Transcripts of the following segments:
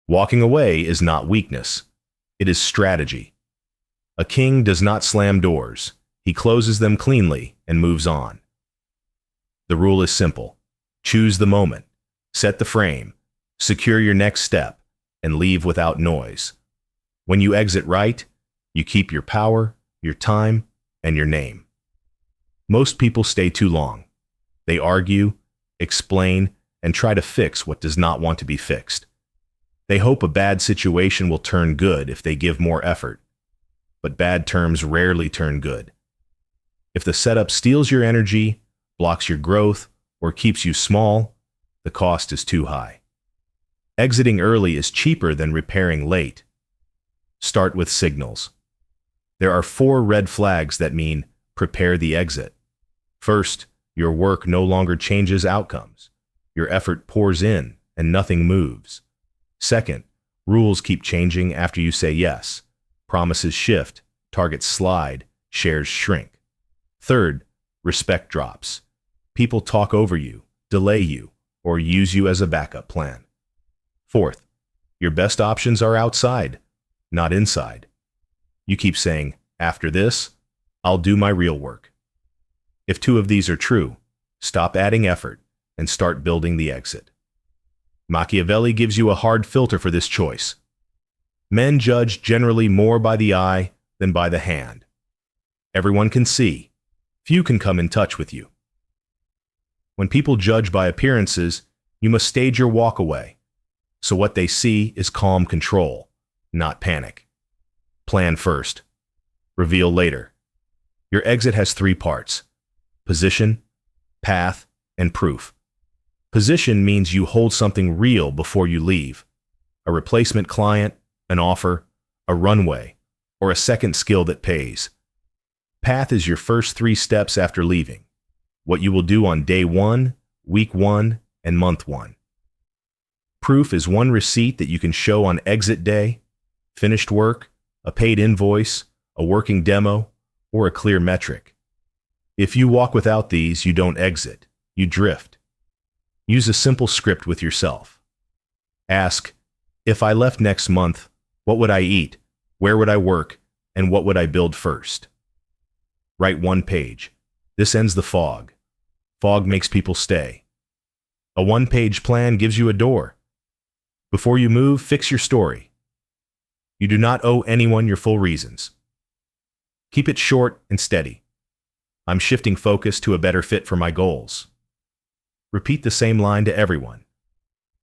Walking away is not weakness. It is strategy. A king does not slam doors. He closes them cleanly and moves on. The rule is simple. Choose the moment, set the frame, secure your next step, and leave without noise. When you exit right, you keep your power, your time, and your name. Most people stay too long. They argue, explain, and try to fix what does not want to be fixed. They hope a bad situation will turn good if they give more effort. But bad terms rarely turn good. If the setup steals your energy, blocks your growth, or keeps you small, the cost is too high. Exiting early is cheaper than repairing late. Start with signals. There are 4 red flags that mean prepare the exit. First, your work no longer changes outcomes. Your effort pours in and nothing moves. Second, rules keep changing after you say yes. Promises shift, targets slide, shares shrink. Third, respect drops. People talk over you, delay you, or use you as a backup plan. Fourth, your best options are outside, not inside. You keep saying, after this, I'll do my real work. If 2 of these are true, stop adding effort and start building the exit. Machiavelli gives you a hard filter for this choice. Men judge generally more by the eye than by the hand. Everyone can see. Few can come in touch with you. When people judge by appearances, you must stage your walk away. So what they see is calm control, not panic. Plan first. Reveal later. Your exit has 3 parts: position, path, and proof. Position means you hold something real before you leave. A replacement client, an offer, a runway, or a second skill that pays. Path is your first 3 steps after leaving. What you will do on day 1, week 1, and month 1. Proof is one receipt that you can show on exit day, finished work, a paid invoice, a working demo, or a clear metric. If you walk without these, you don't exit, you drift. Use a simple script with yourself. Ask, if I left next month, what would I eat, where would I work, and what would I build first? Write 1 page. This ends the fog. Fog makes people stay. A 1-page plan gives you a door. Before you move, fix your story. You do not owe anyone your full reasons. Keep it short and steady. I'm shifting focus to a better fit for my goals. Repeat the same line to everyone.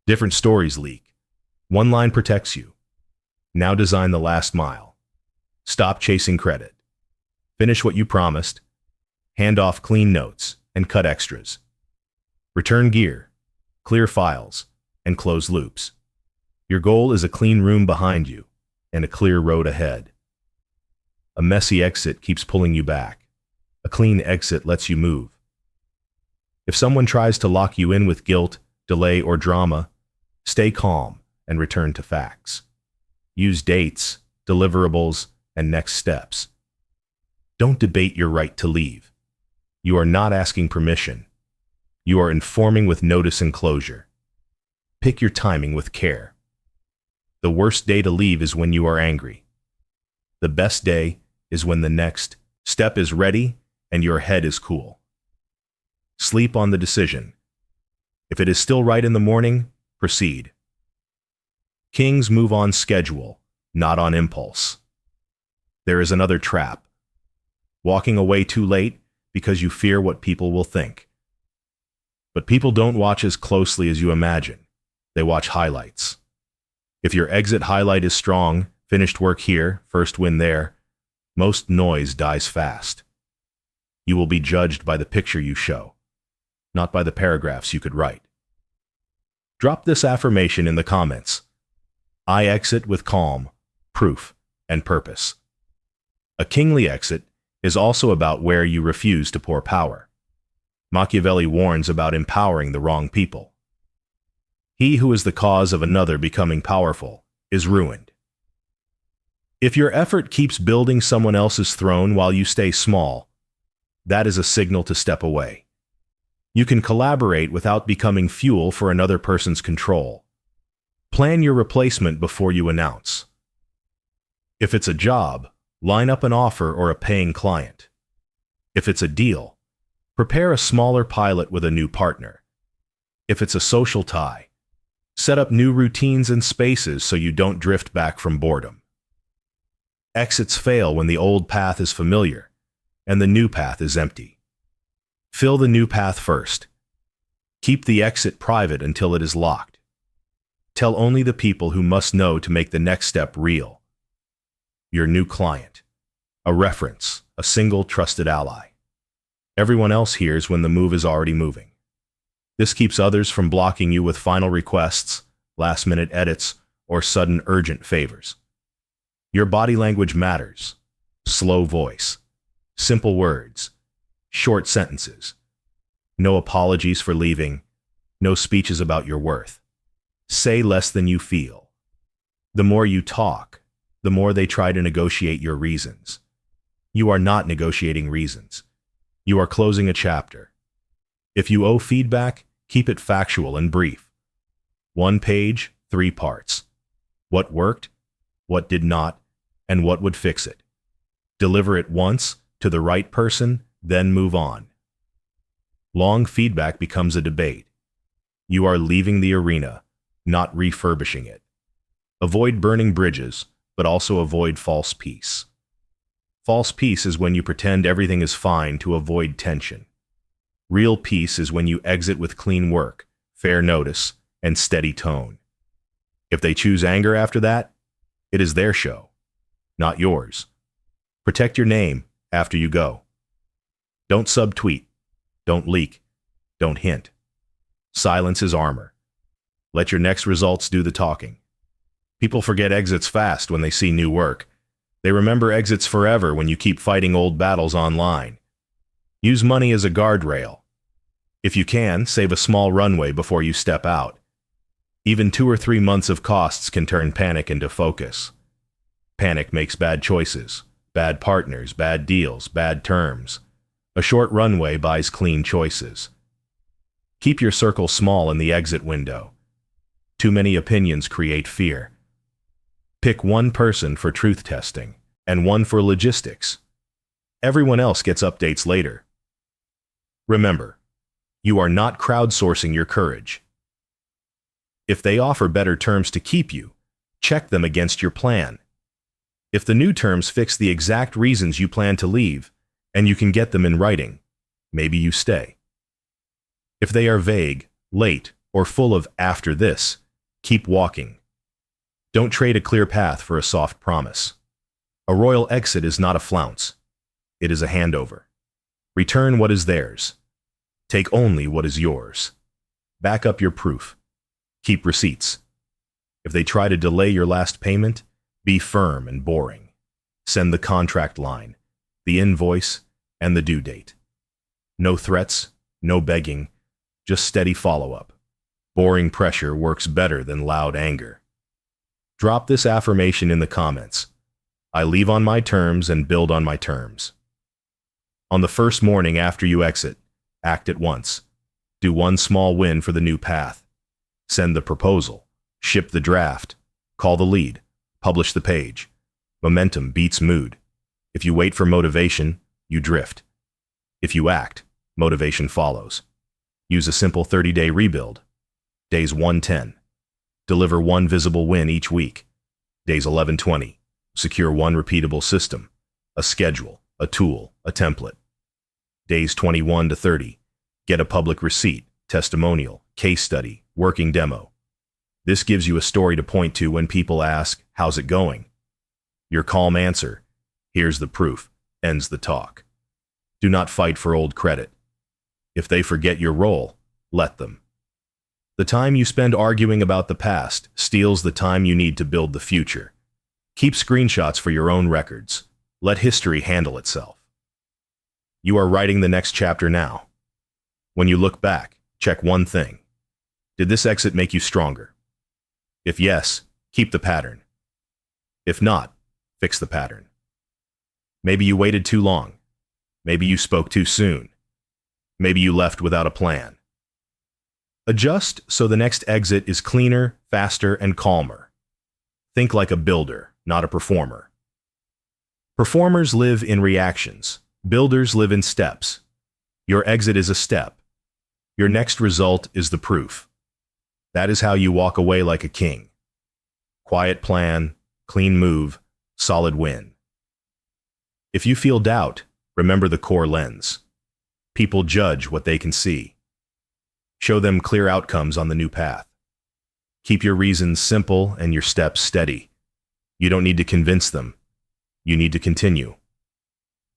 Different stories leak. 1 line protects you. Now design the last mile. Stop chasing credit. Finish what you promised. Hand off clean notes and cut extras. Return gear, clear files, and close loops. Your goal is a clean room behind you and a clear road ahead. A messy exit keeps pulling you back. A clean exit lets you move. If someone tries to lock you in with guilt, delay, or drama, stay calm and return to facts. Use dates, deliverables, and next steps. Don't debate your right to leave. You are not asking permission. You are informing with notice and closure. Pick your timing with care. The worst day to leave is when you are angry. The best day is when the next step is ready and your head is cool. Sleep on the decision. If it is still right in the morning, proceed. Kings move on schedule, not on impulse. There is another trap. Walking away too late because you fear what people will think. But people don't watch as closely as you imagine. They watch highlights. If your exit highlight is strong, finished work here, first win there, most noise dies fast. You will be judged by the picture you show, not by the paragraphs you could write. Drop this affirmation in the comments. I exit with calm, proof, and purpose. A kingly exit is also about where you refuse to pour power. Machiavelli warns about empowering the wrong people. He who is the cause of another becoming powerful is ruined. If your effort keeps building someone else's throne while you stay small, that is a signal to step away. You can collaborate without becoming fuel for another person's control. Plan your replacement before you announce. If it's a job, line up an offer or a paying client. If it's a deal, prepare a smaller pilot with a new partner. If it's a social tie, set up new routines and spaces so you don't drift back from boredom. Exits fail when the old path is familiar and the new path is empty. Fill the new path first. Keep the exit private until it is locked. Tell only the people who must know to make the next step real. Your new client, a reference, a single trusted ally. Everyone else hears when the move is already moving. This keeps others from blocking you with final requests, last-minute edits, or sudden urgent favors. Your body language matters. Slow voice, simple words, short sentences. No apologies for leaving, no speeches about your worth. Say less than you feel. The more you talk, the more they try to negotiate your reasons. You are not negotiating reasons. You are closing a chapter. If you owe feedback, keep it factual and brief. 1 page, 3 parts. What worked, what did not, and what would fix it. Deliver it once to the right person, then move on. Long feedback becomes a debate. You are leaving the arena, not refurbishing it. Avoid burning bridges, but also avoid false peace. False peace is when you pretend everything is fine to avoid tension. Real peace is when you exit with clean work, fair notice, and steady tone. If they choose anger after that, it is their show, not yours. Protect your name after you go. Don't subtweet, don't leak, don't hint. Silence is armor. Let your next results do the talking. People forget exits fast when they see new work. They remember exits forever when you keep fighting old battles online. Use money as a guardrail. If you can, save a small runway before you step out. Even 2 or 3 months of costs can turn panic into focus. Panic makes bad choices, bad partners, bad deals, bad terms. A short runway buys clean choices. Keep your circle small in the exit window. Too many opinions create fear. Pick 1 person for truth testing and 1 for logistics. Everyone else gets updates later. Remember, you are not crowdsourcing your courage. If they offer better terms to keep you, check them against your plan. If the new terms fix the exact reasons you plan to leave, and you can get them in writing, maybe you stay. If they are vague, late, or full of "after this," keep walking. Don't trade a clear path for a soft promise. A royal exit is not a flounce. It is a handover. Return what is theirs. Take only what is yours. Back up your proof. Keep receipts. If they try to delay your last payment, be firm and boring. Send the contract line, the invoice, and the due date. No threats, no begging, just steady follow-up. Boring pressure works better than loud anger. Drop this affirmation in the comments. I leave on my terms and build on my terms. On the first morning after you exit, act at once. Do 1 small win for the new path. Send the proposal, ship the draft, call the lead, publish the page. Momentum beats mood. If you wait for motivation, you drift. If you act, motivation follows. Use a simple 30-day rebuild. Days 1-10. Deliver 1 visible win each week. Days 11-20. Secure 1 repeatable system, a schedule, a tool, a template. Days 21-30. Get a public receipt, testimonial, case study, working demo. This gives you a story to point to when people ask, "How's it going?" Your calm answer, "Here's the proof," ends the talk. Do not fight for old credit. If they forget your role, let them. The time you spend arguing about the past steals the time you need to build the future. Keep screenshots for your own records. Let history handle itself. You are writing the next chapter now. When you look back, check 1 thing. Did this exit make you stronger? If yes, keep the pattern. If not, fix the pattern. Maybe you waited too long. Maybe you spoke too soon. Maybe you left without a plan. Adjust so the next exit is cleaner, faster, and calmer. Think like a builder, not a performer. Performers live in reactions. Builders live in steps. Your exit is a step. Your next result is the proof. That is how you walk away like a king. Quiet plan, clean move, solid win. If you feel doubt, remember the core lens. People judge what they can see. Show them clear outcomes on the new path. Keep your reasons simple and your steps steady. You don't need to convince them. You need to continue.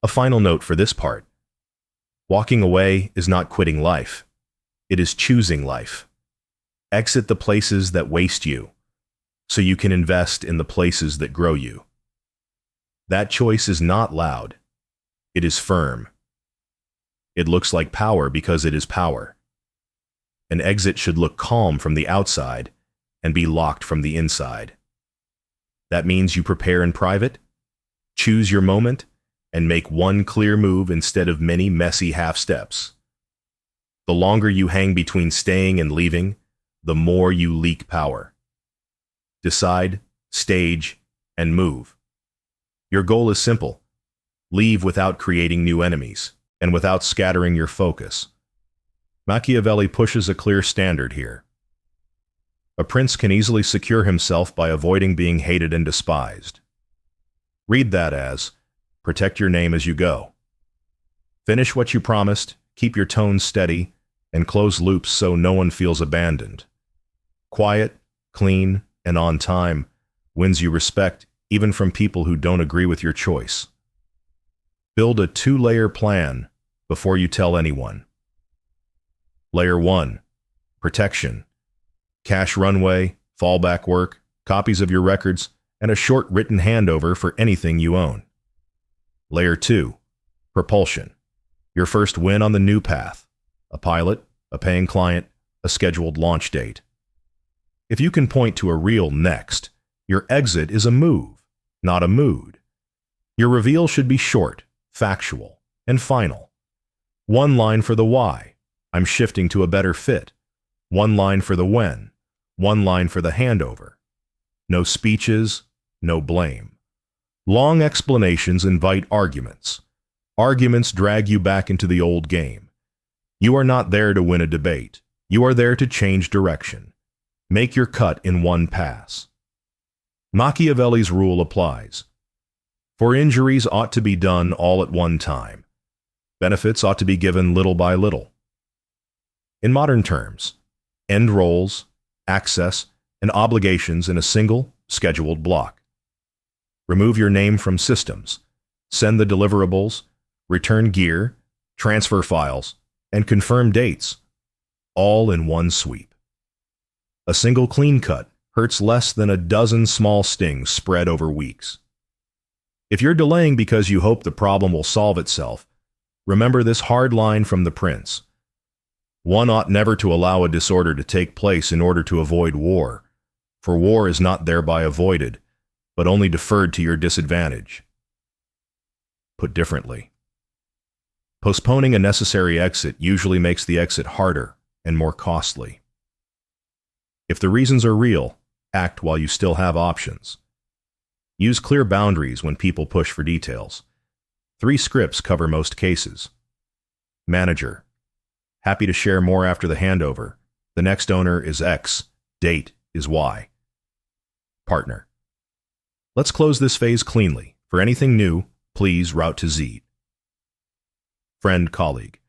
A final note for this part. Walking away is not quitting life. It is choosing life. Exit the places that waste you, so you can invest in the places that grow you. That choice is not loud. It is firm. It looks like power because it is power. An exit should look calm from the outside and be locked from the inside. That means you prepare in private, choose your moment, and make one clear move instead of many messy half steps. The longer you hang between staying and leaving, the more you leak power. Decide, stage, and move. Your goal is simple. Leave without creating new enemies, and without scattering your focus. Machiavelli pushes a clear standard here. A prince can easily secure himself by avoiding being hated and despised. Read that as, protect your name as you go. Finish what you promised, keep your tone steady, and close loops so no one feels abandoned. Quiet, clean, and on time wins you respect even from people who don't agree with your choice. Build a 2-layer plan before you tell anyone. Layer 1, protection. Cash runway, fallback work, copies of your records, and a short written handover for anything you own. Layer 2, propulsion. Your first win on the new path. A pilot, a paying client, a scheduled launch date. If you can point to a real next, your exit is a move, not a mood. Your reveal should be short, factual, and final. One line for the why. I'm shifting to a better fit. One line for the when. One line for the handover. No speeches, no blame. Long explanations invite arguments. Arguments drag you back into the old game. You are not there to win a debate. You are there to change direction. Make your cut in one pass. Machiavelli's rule applies. For injuries ought to be done all at one time. Benefits ought to be given little by little. In modern terms, end roles, access, and obligations in a single, scheduled block. Remove your name from systems. Send the deliverables, return gear, transfer files, and confirm dates, all in one sweep. A single clean cut hurts less than a dozen small stings spread over weeks. If you're delaying because you hope the problem will solve itself, remember this hard line from the prince. One ought never to allow a disorder to take place in order to avoid war, for war is not thereby avoided, but only deferred to your disadvantage. Put differently, postponing a necessary exit usually makes the exit harder and more costly. If the reasons are real, act while you still have options. Use clear boundaries when people push for details. 3 scripts cover most cases. Manager. Happy to share more after the handover. The next owner is X. Date is Y. Partner. Let's close this phase cleanly. For anything new, please route to Z. Friend, colleague.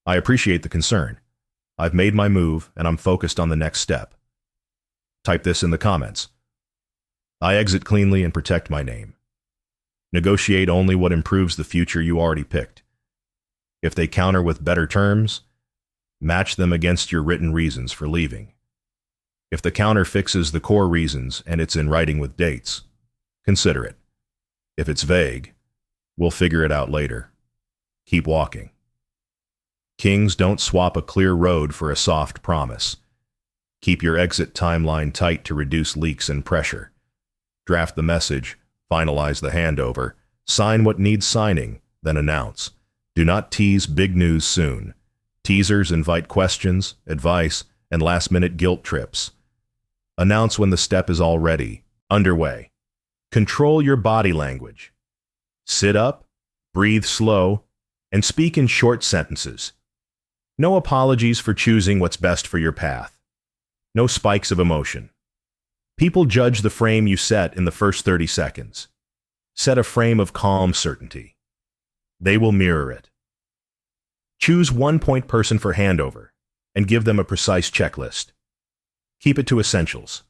I appreciate the concern. I've made my move and I'm focused on the next step. Type this in the comments. I exit cleanly and protect my name. Negotiate only what improves the future you already picked. If they counter with better terms, match them against your written reasons for leaving. If the counter fixes the core reasons and it's in writing with dates, consider it. If it's vague, we'll figure it out later. Keep walking. Kings don't swap a clear road for a soft promise. Keep your exit timeline tight to reduce leaks and pressure. Draft the message, finalize the handover, sign what needs signing, then announce. Do not tease big news soon. Teasers invite questions, advice, and last-minute guilt trips. Announce when the step is already underway. Control your body language. Sit up, breathe slow, and speak in short sentences. No apologies for choosing what's best for your path. No spikes of emotion. People judge the frame you set in the first 30 seconds. Set a frame of calm certainty. They will mirror it. Choose one point person for handover and give them a precise checklist. Keep it to essentials: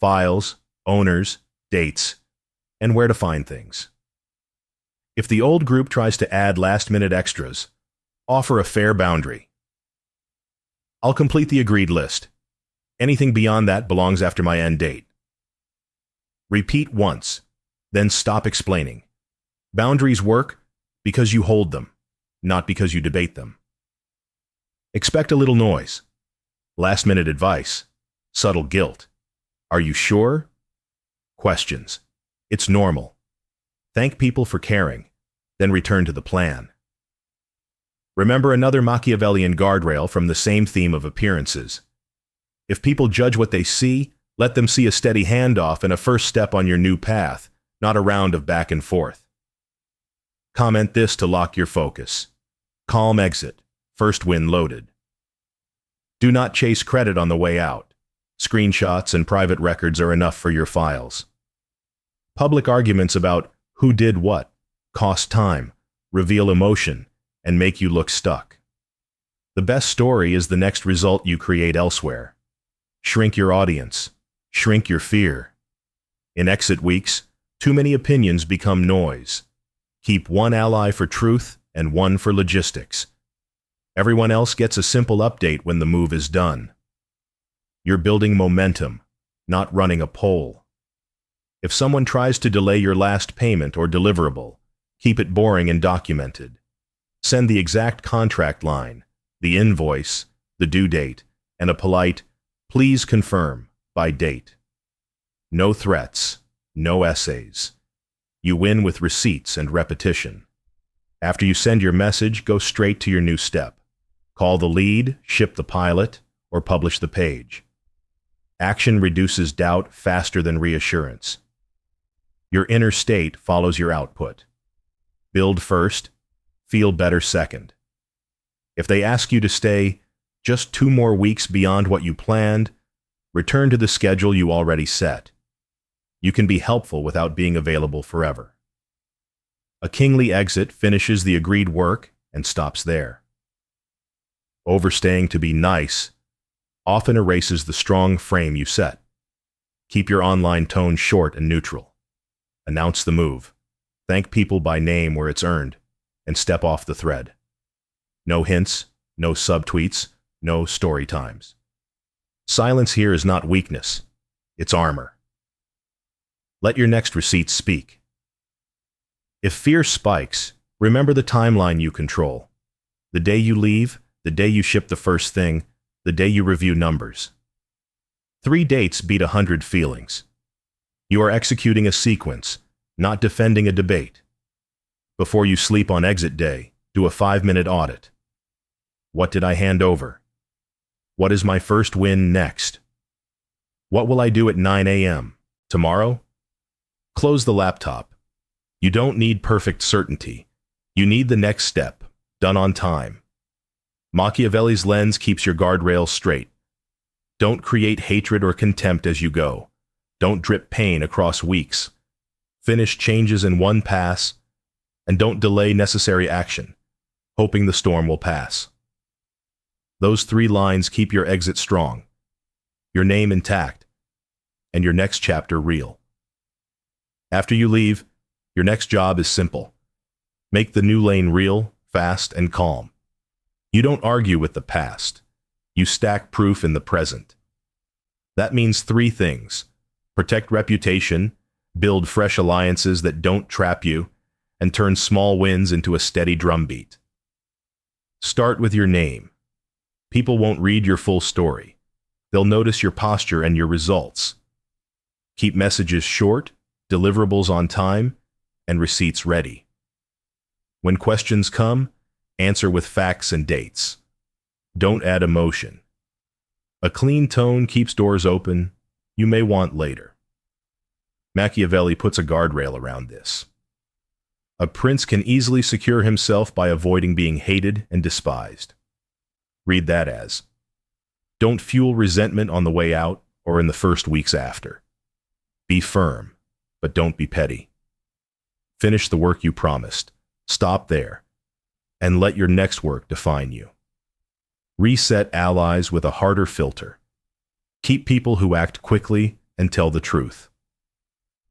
files, owners, dates, and where to find things. If the old group tries to add last-minute extras, offer a fair boundary. I'll complete the agreed list. Anything beyond that belongs after my end date. Repeat once, then stop explaining. Boundaries work because you hold them, not because you debate them. Expect a little noise. Last-minute advice. Subtle guilt. Are you sure? Questions. It's normal. Thank people for caring, then return to the plan. Remember another Machiavellian guardrail from the same theme of appearances. If people judge what they see, let them see a steady handoff and a first step on your new path, not a round of back and forth. Comment this to lock your focus. Calm exit. First win loaded. Do not chase credit on the way out. Screenshots and private records are enough for your files. Public arguments about who did what cost time, reveal emotion, and make you look stuck. The best story is the next result you create elsewhere. Shrink your audience. Shrink your fear. In exit weeks, too many opinions become noise. Keep one ally for truth and one for logistics. Everyone else gets a simple update when the move is done. You're building momentum, not running a poll. If someone tries to delay your last payment or deliverable, keep it boring and documented. Send the exact contract line, the invoice, the due date, and a polite, "Please confirm," by date. No threats, no essays. You win with receipts and repetition. After you send your message, go straight to your new step. Call the lead, ship the pilot, or publish the page. Action reduces doubt faster than reassurance. Your inner state follows your output. Build first, feel better second. If they ask you to stay just 2 more weeks beyond what you planned, return to the schedule you already set. You can be helpful without being available forever. A kingly exit finishes the agreed work and stops there. Overstaying to be nice often erases the strong frame you set. Keep your online tone short and neutral. Announce the move. Thank people by name where it's earned, and step off the thread. No hints, no subtweets, no story times. Silence here is not weakness, it's armor. Let your next receipt speak. If fear spikes, remember the timeline you control. The day you leave, the day you ship the first thing, the day you review numbers. 3 dates beat 100 feelings. You are executing a sequence, not defending a debate. Before you sleep on exit day, do a 5-minute audit. What did I hand over? What is my first win next? What will I do at 9 a.m. tomorrow? Close the laptop. You don't need perfect certainty. You need the next step, done on time. Machiavelli's lens keeps your guardrails straight. Don't create hatred or contempt as you go. Don't drip pain across weeks. Finish changes in one pass, and don't delay necessary action, hoping the storm will pass. Those 3 lines keep your exit strong, your name intact, and your next chapter real. After you leave, your next job is simple. Make the new lane real, fast, and calm. You don't argue with the past. You stack proof in the present. That means 3 things. Protect reputation, build fresh alliances that don't trap you, and turn small wins into a steady drumbeat. Start with your name. People won't read your full story. They'll notice your posture and your results. Keep messages short, deliverables on time, and receipts ready. When questions come, answer with facts and dates. Don't add emotion. A clean tone keeps doors open, you may want later. Machiavelli puts a guardrail around this. A prince can easily secure himself by avoiding being hated and despised. Read that as, don't fuel resentment on the way out or in the first weeks after. Be firm, but don't be petty. Finish the work you promised. Stop there, and let your next work define you. Reset allies with a harder filter. Keep people who act quickly and tell the truth.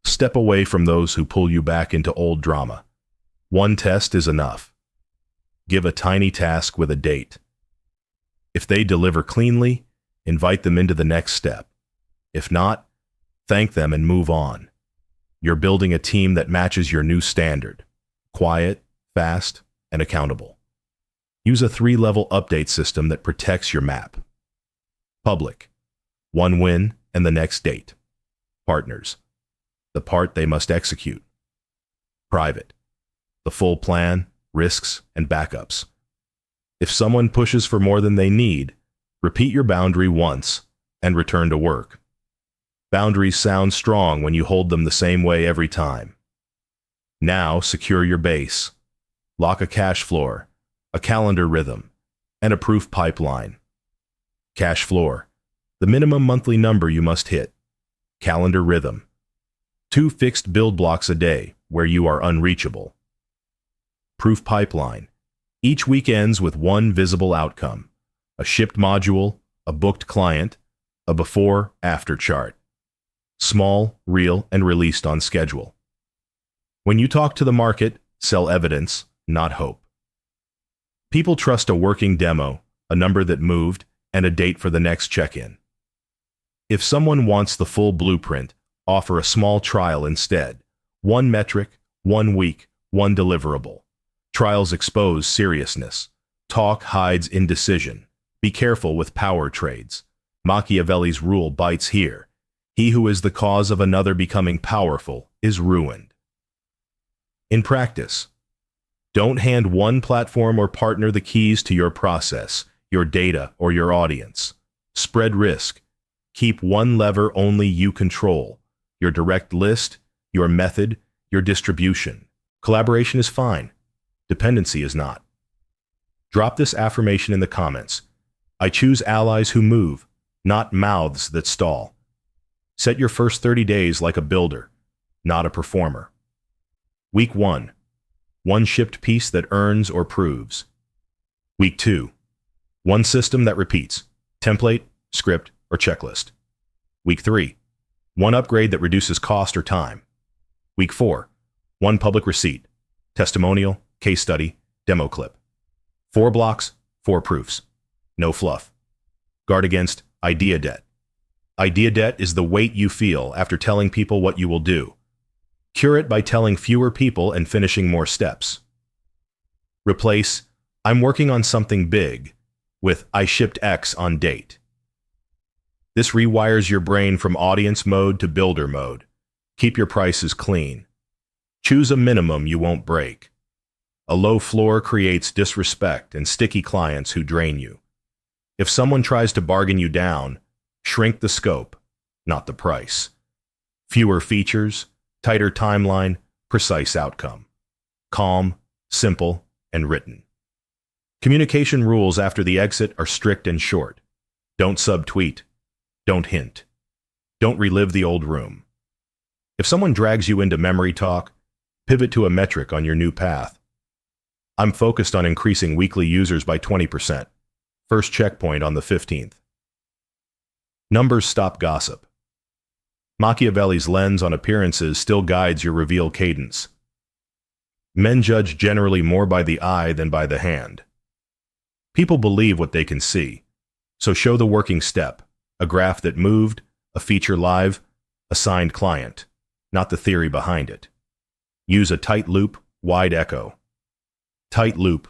Step away from those who pull you back into old drama. One test is enough. Give a tiny task with a date. If they deliver cleanly, invite them into the next step. If not, thank them and move on. You're building a team that matches your new standard: quiet, fast, and accountable. Use a 3-level update system that protects your map. Public, one win and the next date. Partners, the part they must execute. Private, the full plan, risks, and backups. If someone pushes for more than they need, repeat your boundary once and return to work. Boundaries sound strong when you hold them the same way every time. Now secure your base. Lock a cash floor, a calendar rhythm, and a proof pipeline. Cash floor, the minimum monthly number you must hit. Calendar rhythm, 2 fixed build blocks a day where you are unreachable. Proof pipeline, each week ends with one visible outcome: a shipped module, a booked client, a before-after chart. Small, real, and released on schedule. When you talk to the market, sell evidence, not hope. People trust a working demo, a number that moved, and a date for the next check-in. If someone wants the full blueprint, offer a small trial instead. 1 metric, 1 week, 1 deliverable. Trials expose seriousness. Talk hides indecision. Be careful with power trades. Machiavelli's rule bites here. He who is the cause of another becoming powerful is ruined. In practice, don't hand one platform or partner the keys to your process, your data, or your audience. Spread risk. Keep one lever only you control: your direct list, your method, your distribution. Collaboration is fine. Dependency is not. Drop this affirmation in the comments. I choose allies who move, not mouths that stall. Set your first 30 days like a builder, not a performer. Week 1, 1 shipped piece that earns or proves. Week 2, 1 system that repeats: template, script, or checklist. Week 3, 1 upgrade that reduces cost or time. Week 4, 1 public receipt: testimonial, case study, demo clip. 4 blocks, 4 proofs. No fluff. Guard against idea debt. Idea debt is the weight you feel after telling people what you will do. Cure it by telling fewer people and finishing more steps. Replace "I'm working on something big" with "I shipped X on date." This rewires your brain from audience mode to builder mode. Keep your prices clean. Choose a minimum you won't break. A low floor creates disrespect and sticky clients who drain you. If someone tries to bargain you down, shrink the scope, not the price. Fewer features, tighter timeline, precise outcome. Calm, simple, and written. Communication rules after the exit are strict and short. Don't subtweet. Don't hint. Don't relive the old room. If someone drags you into memory talk, pivot to a metric on your new path. I'm focused on increasing weekly users by 20%. First checkpoint on the 15th. Numbers stop gossip. Machiavelli's lens on appearances still guides your reveal cadence. Men judge generally more by the eye than by the hand. People believe what they can see, so show the working step: a graph that moved, a feature live, a signed client, not the theory behind it. Use a tight loop, wide echo. Tight loop,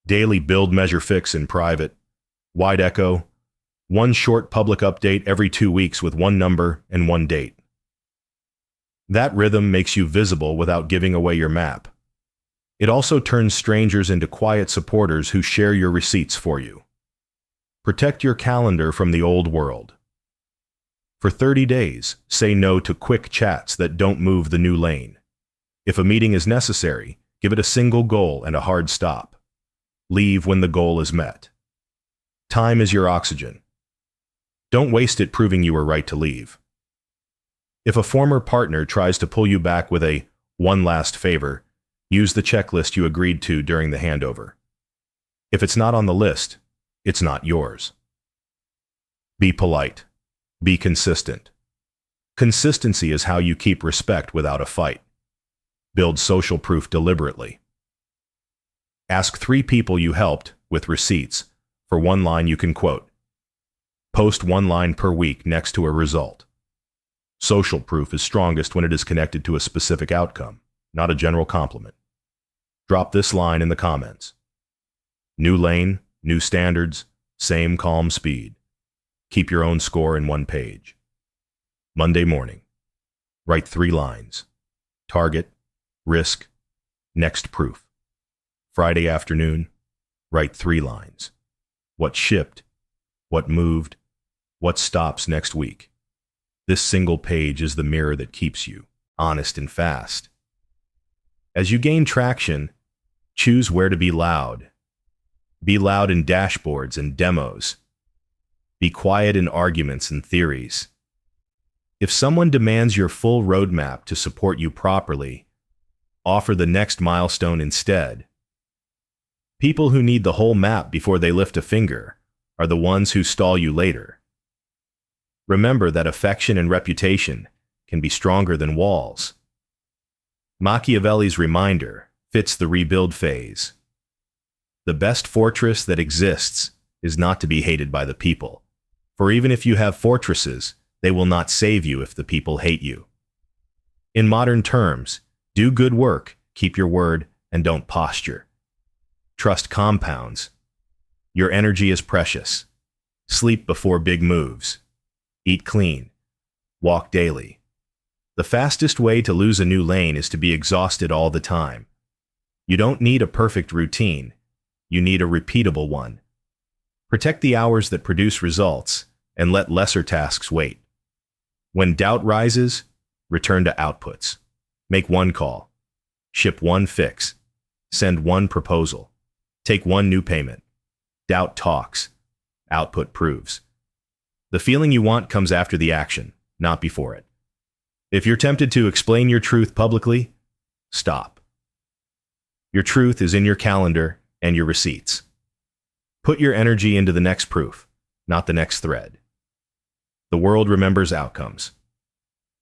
daily build, measure, fix in private. Wide echo, 1 short public update every 2 weeks with 1 number and 1 date. That rhythm makes you visible without giving away your map. It also turns strangers into quiet supporters who share your receipts for you. Protect your calendar from the old world. For 30 days, say no to quick chats that don't move the new lane. If a meeting is necessary, give it a single goal and a hard stop. Leave when the goal is met. Time is your oxygen. Don't waste it proving you were right to leave. If a former partner tries to pull you back with a one last favor, use the checklist you agreed to during the handover. If it's not on the list, it's not yours. Be polite. Be consistent. Consistency is how you keep respect without a fight. Build social proof deliberately. Ask 3 people you helped, with receipts, for one line you can quote. Post 1 line per week next to a result. Social proof is strongest when it is connected to a specific outcome, not a general compliment. Drop this line in the comments. New lane, new standards, same calm speed. Keep your own score in 1 page. Monday morning. Write 3 lines. Target, risk, next proof. Friday afternoon. Write 3 lines. What shipped, what moved, what stops next week. This single page is the mirror that keeps you honest and fast. As you gain traction, choose where to be loud. Be loud in dashboards and demos. Be quiet in arguments and theories. If someone demands your full roadmap to support you properly, offer the next milestone instead. People who need the whole map before they lift a finger are the ones who stall you later. Remember that affection and reputation can be stronger than walls. Machiavelli's reminder fits the rebuild phase. The best fortress that exists is not to be hated by the people, for even if you have fortresses, they will not save you if the people hate you. In modern terms, do good work, keep your word, and don't posture. Trust compounds. Your energy is precious. Sleep before big moves. Eat clean. Walk daily. The fastest way to lose a new lane is to be exhausted all the time. You don't need a perfect routine. You need a repeatable one. Protect the hours that produce results and let lesser tasks wait. When doubt rises, return to outputs. Make 1 call. Ship 1 fix. Send 1 proposal. Take 1 new payment. Doubt talks. Output proves. The feeling you want comes after the action, not before it. If you're tempted to explain your truth publicly, stop. Your truth is in your calendar and your receipts. Put your energy into the next proof, not the next thread. The world remembers outcomes.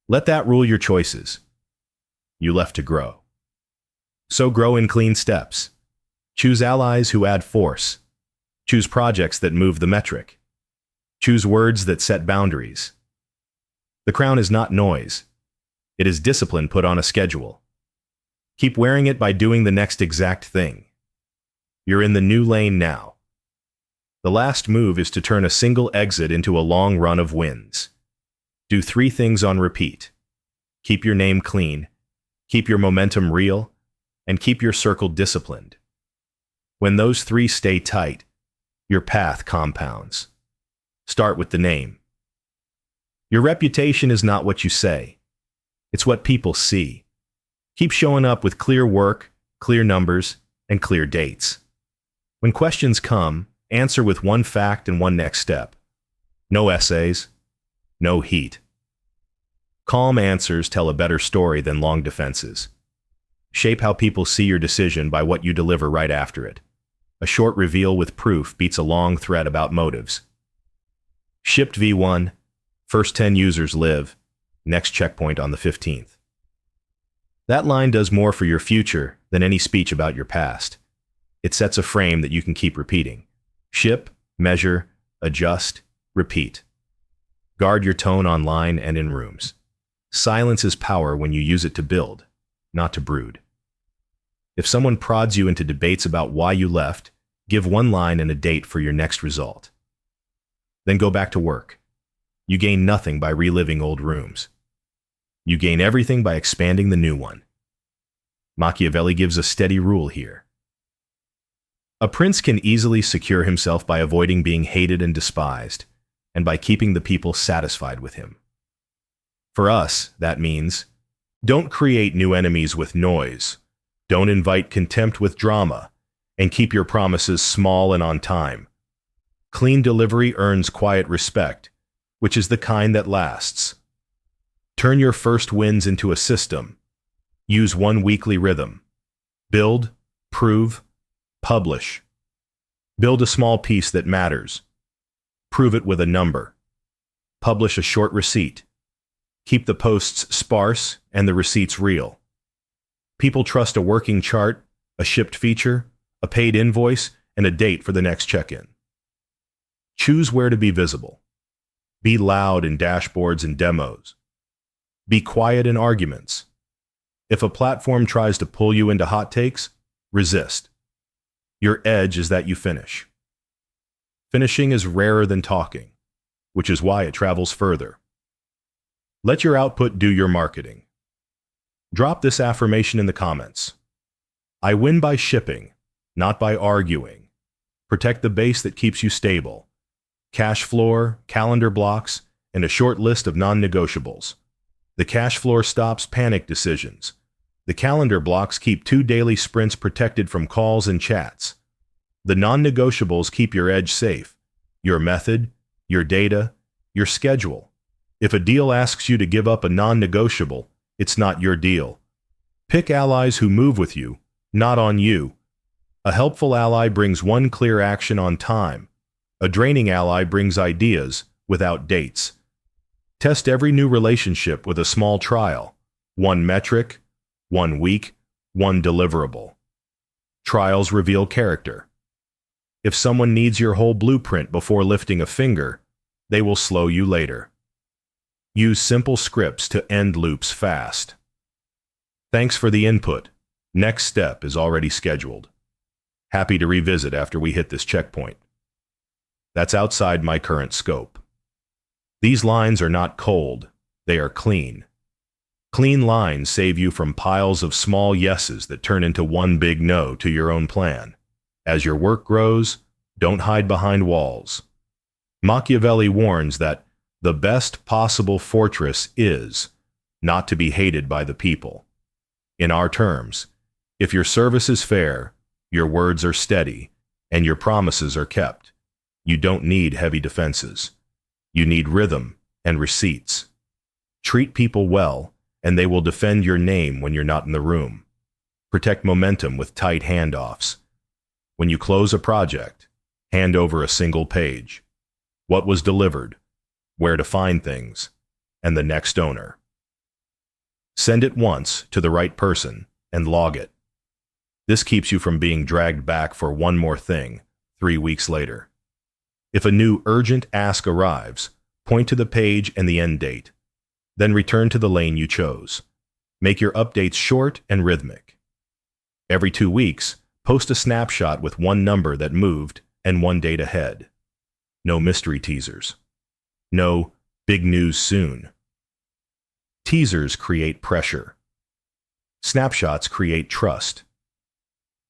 Let that rule your choices. You left to grow. So grow in clean steps. Choose allies who add force. Choose projects that move the metric. Choose words that set boundaries. The crown is not noise. It is discipline put on a schedule. Keep wearing it by doing the next exact thing. You're in the new lane now. The last move is to turn a single exit into a long run of wins. Do 3 things on repeat. Keep your name clean, keep your momentum real, and keep your circle disciplined. When those 3 stay tight, your path compounds. Start with the name. Your reputation is not what you say. It's what people see. Keep showing up with clear work, clear numbers, and clear dates. When questions come, answer with 1 fact and 1 next step. No essays, no heat. Calm answers tell a better story than long defenses. Shape how people see your decision by what you deliver right after it. A short reveal with proof beats a long thread about motives. Shipped V1, first 10 users live, next checkpoint on the 15th. That line does more for your future than any speech about your past. It sets a frame that you can keep repeating. Ship, measure, adjust, repeat. Guard your tone online and in rooms. Silence is power when you use it to build, not to brood. If someone prods you into debates about why you left, give 1 line and a date for your next result. Then go back to work. You gain nothing by reliving old rooms. You gain everything by expanding the new one. Machiavelli gives a steady rule here. A prince can easily secure himself by avoiding being hated and despised, and by keeping the people satisfied with him. For us, that means, don't create new enemies with noise, don't invite contempt with drama, and keep your promises small and on time. Clean delivery earns quiet respect, which is the kind that lasts. Turn your first wins into a system. Use one weekly rhythm. Build, prove, publish. Build a small piece that matters. Prove it with a number. Publish a short receipt. Keep the posts sparse and the receipts real. People trust a working chart, a shipped feature, a paid invoice, and a date for the next check-in. Choose where to be visible. Be loud in dashboards and demos. Be quiet in arguments. If a platform tries to pull you into hot takes, resist. Your edge is that you finish. Finishing is rarer than talking, which is why it travels further. Let your output do your marketing. Drop this affirmation in the comments. I win by shipping, not by arguing. Protect the base that keeps you stable. Cash floor, calendar blocks, and a short list of non-negotiables. The cash floor stops panic decisions. The calendar blocks keep 2 daily sprints protected from calls and chats. The non-negotiables keep your edge safe, your method, your data, your schedule. If a deal asks you to give up a non-negotiable, it's not your deal. Pick allies who move with you, not on you. A helpful ally brings one clear action on time. A draining ally brings ideas without dates. Test every new relationship with a small trial. 1 metric, 1 week, 1 deliverable. Trials reveal character. If someone needs your whole blueprint before lifting a finger, they will slow you later. Use simple scripts to end loops fast. Thanks for the input. Next step is already scheduled. Happy to revisit after we hit this checkpoint. That's outside my current scope. These lines are not cold, they are clean. Clean lines save you from piles of small yeses that turn into one big no to your own plan. As your work grows, don't hide behind walls. Machiavelli warns that the best possible fortress is not to be hated by the people. In our terms, if your service is fair, your words are steady, and your promises are kept, you don't need heavy defenses. You need rhythm and receipts. Treat people well, and they will defend your name when you're not in the room. Protect momentum with tight handoffs. When you close a project, hand over a single page. What was delivered, where to find things, and the next owner. Send it once to the right person and log it. This keeps you from being dragged back for one more thing 3 weeks later. If a new urgent ask arrives, point to the page and the end date. Then return to the lane you chose. Make your updates short and rhythmic. Every 2 weeks, post a snapshot with one number that moved and one date ahead. No mystery teasers. No big news soon. Teasers create pressure. Snapshots create trust.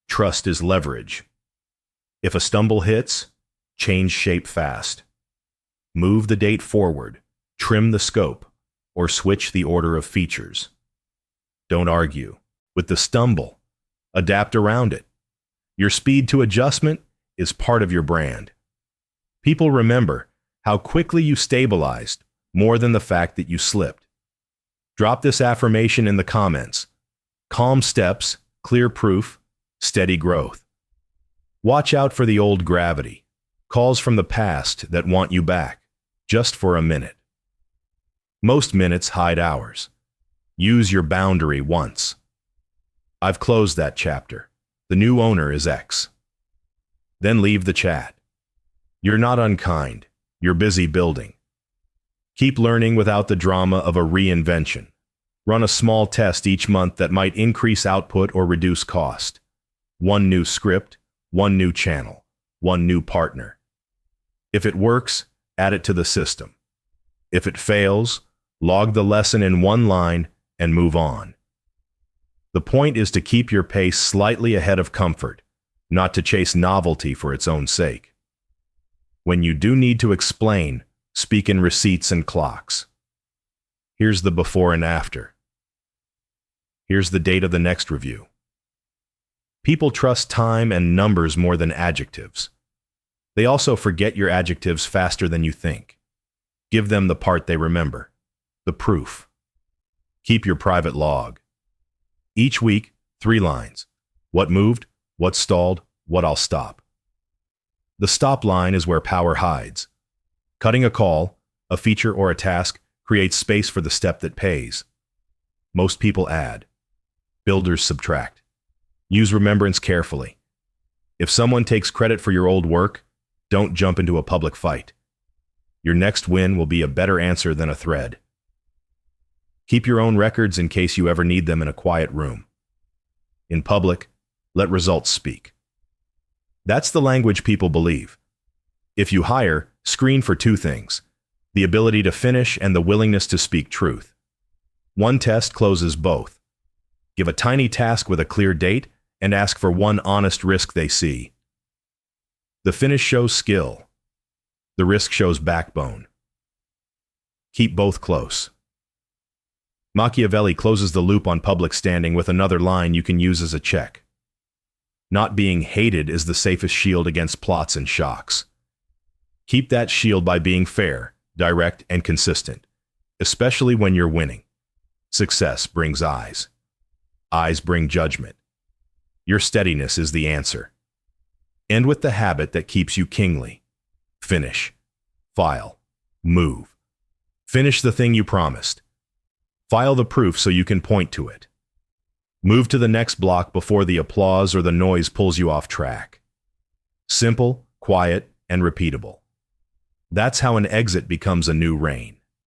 Trust is leverage. If a stumble hits, change shape fast. Move the date forward, trim the scope, or switch the order of features. Don't argue with the stumble. Adapt around it. Your speed to adjustment is part of your brand. People remember how quickly you stabilized more than the fact that you slipped. Drop this affirmation in the comments. Calm steps, clear proof, steady growth. Watch out for the old gravity, calls from the past that want you back, just for a minute. Most minutes hide hours. Use your boundary once. I've closed that chapter. The new owner is X. Then leave the chat. You're not unkind. You're busy building. Keep learning without the drama of a reinvention. Run a small test each month that might increase output or reduce cost. One new script, one new channel, one new partner. If it works, add it to the system. If it fails, log the lesson in one line and move on. The point is to keep your pace slightly ahead of comfort, not to chase novelty for its own sake. When you do need to explain, speak in receipts and clocks. Here's the before and after. Here's the date of the next review. People trust time and numbers more than adjectives. They also forget your adjectives faster than you think. Give them the part they remember, the proof. Keep your private log. Each week, 3 lines. What moved, what stalled, what I'll stop. The stop line is where power hides. Cutting a call, a feature or a task creates space for the step that pays. Most people add. Builders subtract. Use remembrance carefully. If someone takes credit for your old work, don't jump into a public fight. Your next win will be a better answer than a thread. Keep your own records in case you ever need them in a quiet room. In public, let results speak. That's the language people believe. If you hire, screen for 2 things: the ability to finish and the willingness to speak truth. One test closes both. Give a tiny task with a clear date and ask for one honest risk they see. The finish shows skill. The risk shows backbone. Keep both close. Machiavelli closes the loop on public standing with another line you can use as a check. Not being hated is the safest shield against plots and shocks. Keep that shield by being fair, direct, and consistent, especially when you're winning. Success brings eyes. Eyes bring judgment. Your steadiness is the answer. End with the habit that keeps you kingly. Finish. File. Move. Finish the thing you promised. File the proof so you can point to it. Move to the next block before the applause or the noise pulls you off track. Simple, quiet, and repeatable. That's how an exit becomes a new reign.